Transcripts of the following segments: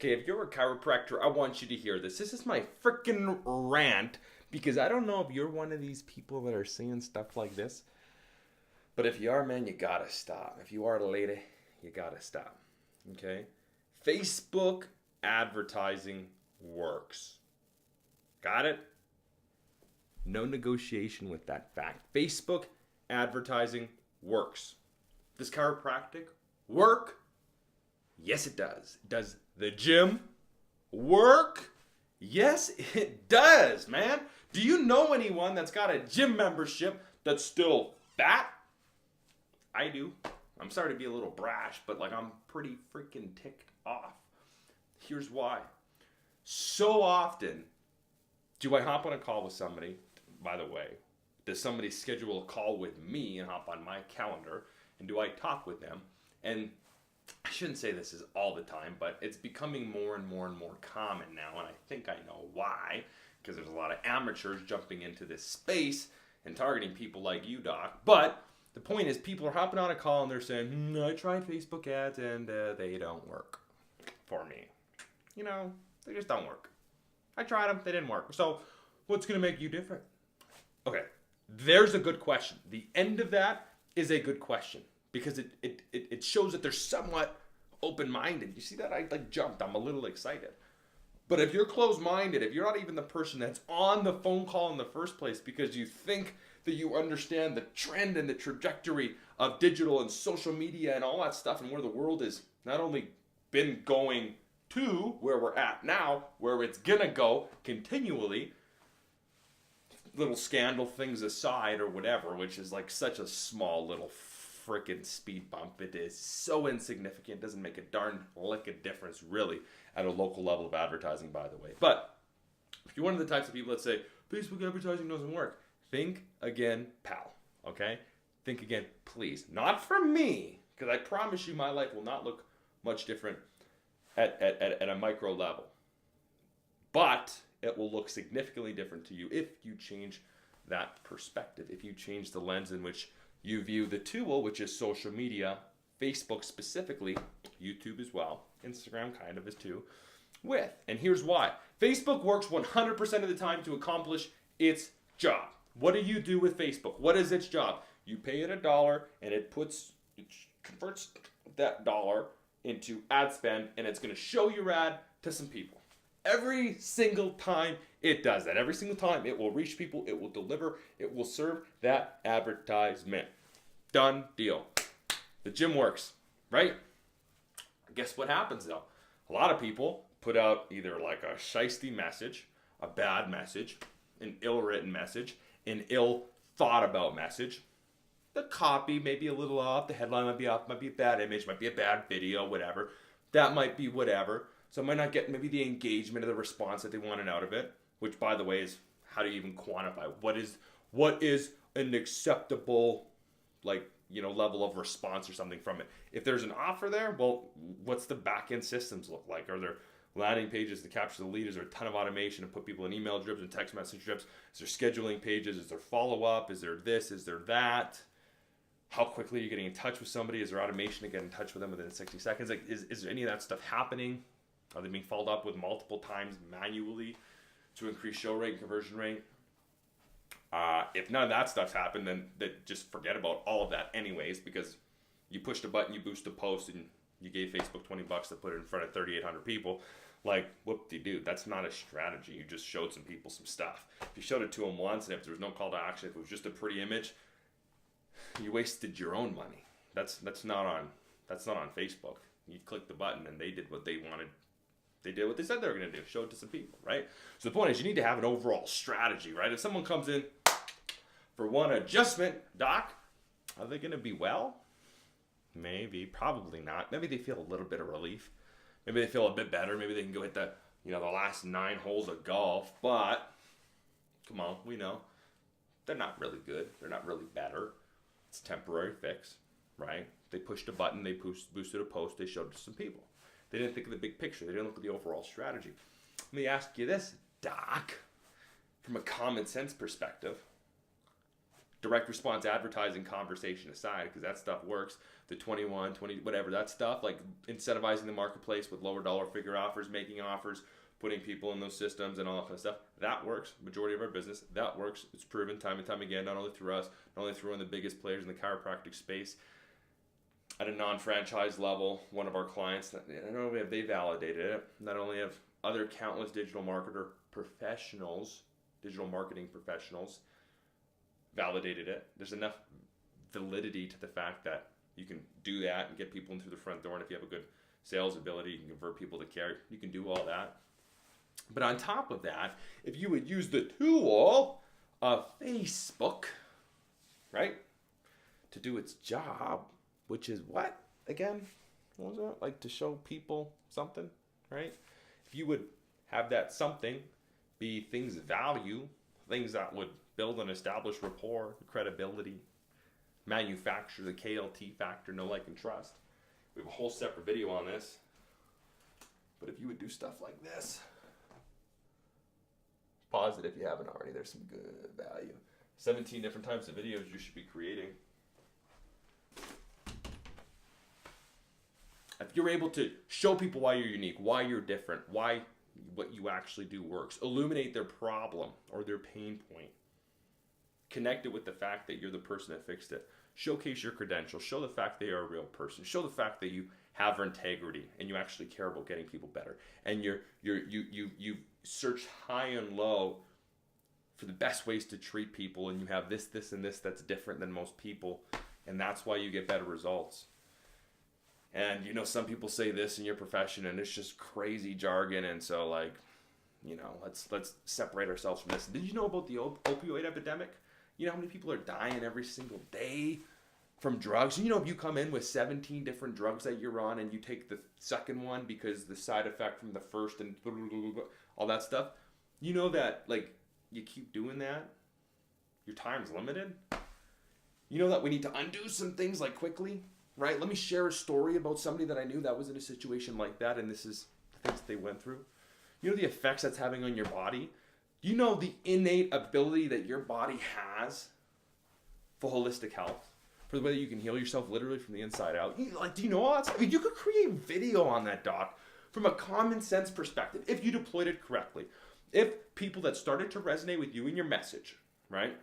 Okay, if you're a chiropractor, I want you to hear this. This is my freaking rant because I don't know if you're one of these people that are saying stuff like this, but if you are, man, you gotta stop. If you are a lady, you gotta stop. Okay? Facebook advertising works. Got it? No negotiation with that fact. Facebook advertising works. Does chiropractic work? Yes, it does. Does the gym work? Yes, it does, man. Do you know anyone that's got a gym membership that's still fat? I do. I'm sorry to be a little brash, but I'm pretty freaking ticked off. Here's why. So often do I hop on a call with somebody, by the way, does somebody schedule a call with me and hop on my calendar, and do I talk with them? And I shouldn't say this is all the time, but it's becoming more and more and more common now, and I think I know why, because there's a lot of amateurs jumping into this space and targeting people like you, Doc. But the point is, people are hopping on a call and they're saying, I tried Facebook ads and they don't work for me. They just don't work. I tried them, they didn't work. So what's going to make you different? Okay, there's a good question. The end of that is a good question because it shows that they're somewhat open-minded. You see that? I jumped. I'm a little excited. But if you're closed-minded, if you're not even the person that's on the phone call in the first place because you think that you understand the trend and the trajectory of digital and social media and all that stuff and where the world is not only been going to where we're at now, where it's gonna go continually, little scandal things aside or whatever, which is such a small little freaking speed bump. It is so insignificant, doesn't make a darn lick of difference really at a local level of advertising, by the way. But if you're one of the types of people that say Facebook advertising doesn't work, think again, pal. Okay? Think again, please. Not for me, because I promise you my life will not look much different at a micro level. But it will look significantly different to you if you change that perspective, if you change the lens in which you view the tool, which is social media, Facebook specifically, YouTube as well, Instagram kind of is too, with. And here's why. Facebook works 100% of the time to accomplish its job. What do you do with Facebook? What is its job? You pay it $1 and it converts that dollar into ad spend, and it's going to show your ad to some people. Every single time it does that, every single time it will reach people, it will deliver, it will serve that advertisement. Done deal. The gym works, right? Guess what happens though? A lot of people put out either a shiesty message, a bad message, an ill-written message, an ill-thought-about message. The copy may be a little off, the headline might be off, might be a bad image, might be a bad video, whatever. That might be whatever. So I might not get maybe the engagement or the response that they wanted out of it, which by the way is, how do you even quantify? What is an acceptable level of response or something from it? If there's an offer there, well, what's the back end systems look like? Are there landing pages to capture the lead? Is there a ton of automation to put people in email drips and text message drips? Is there scheduling pages? Is there follow-up? Is there this? Is there that? How quickly are you getting in touch with somebody? Is there automation to get in touch with them within 60 seconds? Is there any of that stuff happening? Are they being followed up with multiple times manually to increase show rate and conversion rate? If none of that stuff's happened, then just forget about all of that anyways, because you pushed a button, you boosted a post, and you gave Facebook $20 to put it in front of 3,800 people. Whoop-de-doo. That's not a strategy. You just showed some people some stuff. If you showed it to them once, and if there was no call to action, if it was just a pretty image, you wasted your own money. That's not on Facebook. You clicked the button, and they did what they wanted. They did what they said they were going to do, show it to some people, right? So the point is you need to have an overall strategy, right? If someone comes in for one adjustment, Doc, are they going to be well? Maybe, probably not. Maybe they feel a little bit of relief. Maybe they feel a bit better. Maybe they can go hit the last 9 holes of golf. But, come on, we know. They're not really good. They're not really better. It's a temporary fix, right? They pushed a button. They boosted a post. They showed it to some people. They didn't think of the big picture. They didn't look at the overall strategy. Let me ask you this, Doc, from a common sense perspective. direct response advertising conversation aside, because that stuff works, the 21, 20, whatever, that stuff, like incentivizing the marketplace with lower dollar figure offers, making offers, putting people in those systems and all that kind of stuff, that works. Majority of our business, that works. It's proven time and time again, not only through us, not only through one of the biggest players in the chiropractic space. At a non-franchise level, one of our clients, not only have they validated it, not only have other countless digital marketing professionals validated it. There's enough validity to the fact that you can do that and get people in through the front door, and if you have a good sales ability, you can convert people to care. You can do all that. But on top of that, if you would use the tool of Facebook, right, to do its job, which is what, again? What was that? Like to show people something, right? If you would have that something be things of value, things that would build and establish rapport, credibility, manufacture the KLT factor, know, like, and trust. We have a whole separate video on this. But if you would do stuff like this, pause it if you haven't already. There's some good value. 17 different types of videos you should be creating. If you're able to show people why you're unique, why you're different, why what you actually do works, illuminate their problem or their pain point, connect it with the fact that you're the person that fixed it, showcase your credentials, show the fact that you're a real person, show the fact that you have integrity and you actually care about getting people better, and you search high and low for the best ways to treat people, and you have this, and this that's different than most people, and that's why you get better results. And you know, some people say this in your profession and it's just crazy jargon, and so, like, you know, let's separate ourselves from this. Did you know about the opioid epidemic? You know how many people are dying every single day from drugs? You know, if you come in with 17 different drugs that you're on and you take the second one because the side effect from the first and all that stuff, you know that, like, you keep doing that, your time's limited. You know that we need to undo some things, like, quickly, right? Let me share a story about somebody that I knew that was in a situation like that, and this is the things that they went through. You know the effects that's having on your body? You know the innate ability that your body has for holistic health, for the way that you can heal yourself literally from the inside out. Like, do you know all that stuff? I mean, you could create video on that, doc, from a common sense perspective, if you deployed it correctly. If people that started to resonate with you and your message, right?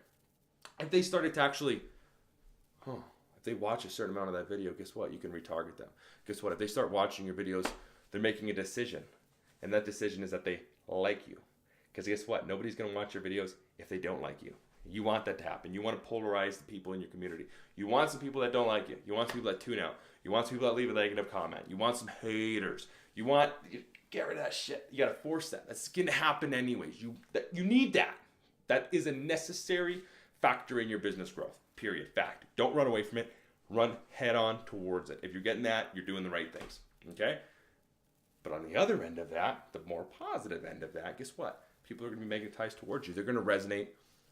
If they started to actually, if they watch a certain amount of that video, guess what? You can retarget them. Guess what? If they start watching your videos, they're making a decision. And that decision is that they like you. Because guess what? Nobody's going to watch your videos if they don't like you. You want that to happen. You want to polarize the people in your community. You want some people that don't like you. You want some people that tune out. You want some people that leave a negative comment. You want some haters. You get rid of that shit. You got to force that. That's going to happen anyways. You need that. That is a necessary factor in your business growth. Period. Fact. Don't run away from it. Run head on towards it. If you're getting that, you're doing the right things. Okay? But on the other end of that, the more positive end of that, guess what? People are going to be making ties towards you. They're going to resonate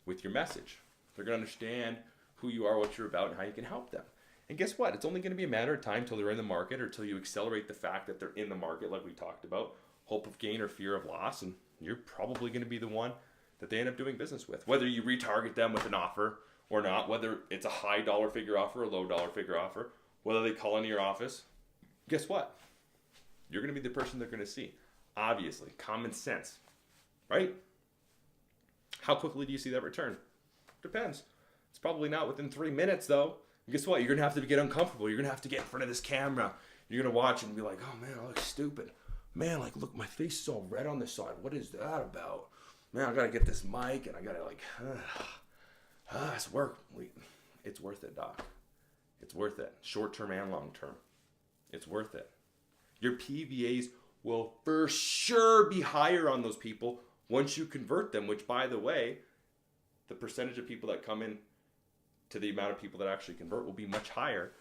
with your message. They're going to understand who you are, what you're about, and how you can help them. And guess what? It's only going to be a matter of time till they're in the market, or till you accelerate the fact that they're in the market, like we talked about. Hope of gain or fear of loss, and you're probably going to be the one that they end up doing business with. Whether you retarget them with an offer or not, whether it's a high dollar figure offer or low dollar figure offer, whether they call into your office, guess what? You're going to be the person they're going to see. Obviously, common sense, right? How quickly do you see that return? Depends. It's probably not within 3 minutes, though. And guess what? You're going to have to get uncomfortable. You're going to have to get in front of this camera. You're going to watch it and be like, oh, man, I look stupid. Man, like, look, my face is all red on this side. What is that about? Man, I got to get this mic, and I got to, like, it's work. It's worth it, doc. It's worth it. Short-term and long-term. It's worth it. Your PVAs will for sure be higher on those people once you convert them, which, by the way, the percentage of people that come in to the amount of people that actually convert will be much higher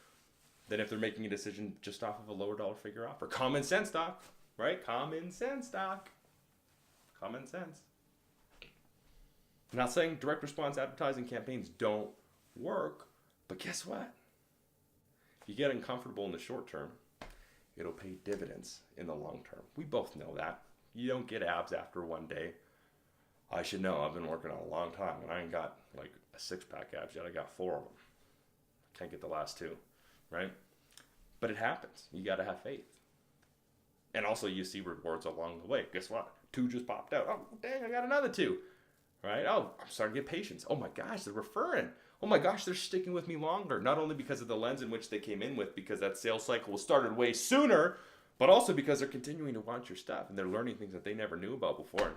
than if they're making a decision just off of a lower dollar figure offer. Common sense, doc, right? Common sense, doc. Common sense. I'm not saying direct response advertising campaigns don't work, but guess what? If you get uncomfortable in the short term, it'll pay dividends in the long term. We both know that. You don't get abs after one day. I should know. I've been working on a long time, and I ain't got like a 6-pack abs yet. I got 4 of them. Can't get the last 2, right? But it happens. You got to have faith. And also, you see rewards along the way. Guess what? 2 just popped out. Oh, dang, I got another 2. Right? Oh, I'm starting to get patients. Oh my gosh, they're referring. Oh my gosh, they're sticking with me longer. Not only because of the lens in which they came in with, because that sales cycle was started way sooner, but also because they're continuing to want your stuff and they're learning things that they never knew about before.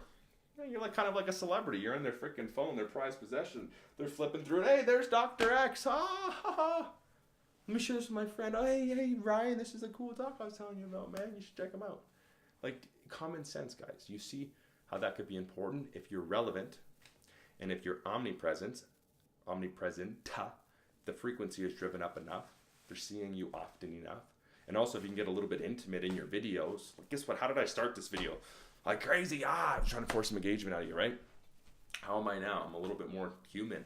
You're like kind of like a celebrity. You're on their freaking phone, their prized possession. They're flipping through it. Hey, there's Dr. X. Let me share this with my friend. Oh, hey, Ryan, this is a cool doc I was telling you about, man. You should check him out. Like, common sense, guys. You see how that could be important if you're relevant and if you're omnipresent, the frequency is driven up enough. They're seeing you often enough. And also, if you can get a little bit intimate in your videos. Like, guess what? How did I start this video? Like crazy. I'm trying to force some engagement out of you, right? How am I now? I'm a little bit more human,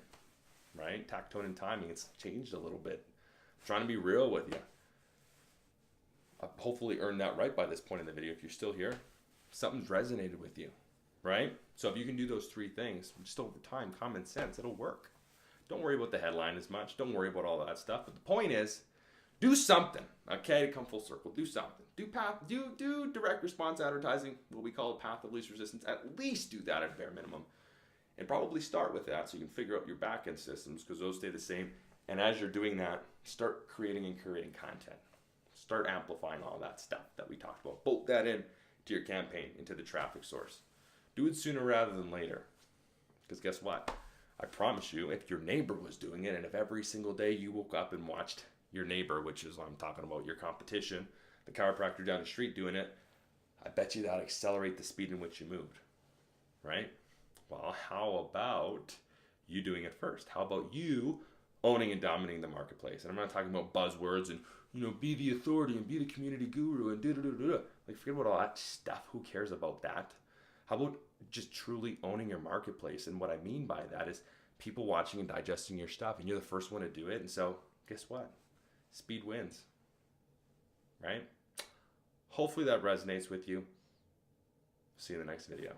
right? Tactone and timing, it's changed a little bit. I'm trying to be real with you. I've hopefully earned that right by this point in the video. If you're still here, something's resonated with you, right? So if you can do those 3 things, just over time, common sense, it'll work. Don't worry about the headline as much. Don't worry about all that stuff. But the point is, do something, okay, to come full circle. Do something. Do direct response advertising, what we call a path of least resistance. At least do that at bare minimum. And probably start with that so you can figure out your back-end systems, because those stay the same. And as you're doing that, start creating and curating content. Start amplifying all that stuff that we talked about. Bolt that in to your campaign, into the traffic source. Do it sooner rather than later. Because guess what? I promise you, if your neighbor was doing it, and if every single day you woke up and watched your neighbor, which is what I'm talking about, your competition, the chiropractor down the street doing it, I bet you that'd accelerate the speed in which you moved, right? Well, how about you doing it first? How about you owning and dominating the marketplace? And I'm not talking about buzzwords and, be the authority and be the community guru and da-da-da-da-da. Like, forget about all that stuff. Who cares about that? How about just truly owning your marketplace? And what I mean by that is people watching and digesting your stuff, and you're the first one to do it. And so, guess what? Speed wins, right? Hopefully that resonates with you. See you in the next video.